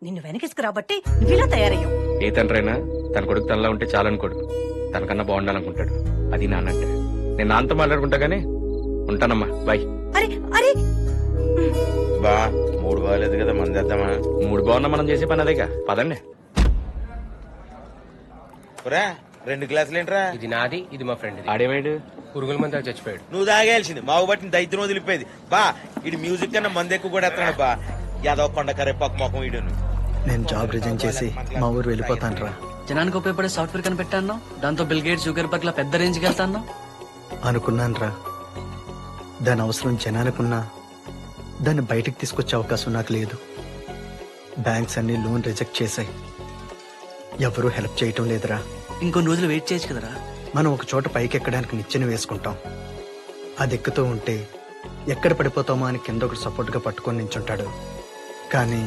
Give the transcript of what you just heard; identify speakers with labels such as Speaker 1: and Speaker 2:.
Speaker 1: నిన్ను వెనకేసుకురాబట్టి నువ్విలా తయారయ్యావు.
Speaker 2: ఏ తండ్రైనా తన కొడుకు తనలా ఉంటే చాలనుకోడు, తనకన్నా బాగుండాలనుకుంటాడు. అది నాన్నంటే. నేను నాన్నతో మాట్లాడుకుంటా గానీ ఉంటానమ్మా, బాయ్.
Speaker 1: అరే అరే
Speaker 3: బా మూడు బాగాలేదు కదా, మంది చేద్దామా?
Speaker 2: మూడు బాగున్నా మనం చేసే పని అదేగా, పదండి.
Speaker 3: ఒరే 2 గ్లాసులు ఏంట్రా?
Speaker 4: ఇది నాది, ఇది మా ఫ్రెండ్.
Speaker 2: ఆడేమాడు?
Speaker 4: పురుగుల మంది చచ్చిపోయాడు.
Speaker 3: నువ్వు తాగేయాల్సింది, మావు బట్టి దైత్యం వదిలిపోయేది. బా ఇటు మ్యూజిక్ కన్నా మంది ఎక్కువ కూడా ఎత్తాడు బా. యాదవ కొండ కరేపాకు మొఖం వీడును.
Speaker 5: నేను జాబ్ రిజైన్ చేసి మా ఊరు వెళ్ళిపోతాను రా.
Speaker 6: జనానికి ఉపయోగపడే సాఫ్ట్వేర్ కనిపెట్టాను, దాంతో బిల్ గేట్స్ జుగర్బర్గ్ లా పెద్ద రేంజ్కి వెళ్తాను
Speaker 5: అనుకున్నాను రా. దాని అవసరం జనానికున్నా దాన్ని బయటికి తీసుకొచ్చే అవకాశం నాకు లేదు. బ్యాంక్స్ అన్ని లోన్ రిజెక్ట్ చేశాయి, ఎవరూ హెల్ప్ చేయటం లేదురా.
Speaker 6: ఇంకొన్ని రోజులు వెయిట్ చేయొచ్చు కదరా.
Speaker 5: మనం ఒక చోట పైకి ఎక్కడానికి నిచ్చెన వేసుకుంటాం, అది ఎక్కుతూ ఉంటే ఎక్కడ పడిపోతామో అని కింద ఒకటి సపోర్ట్గా పట్టుకొని నించుంటాడు. కానీ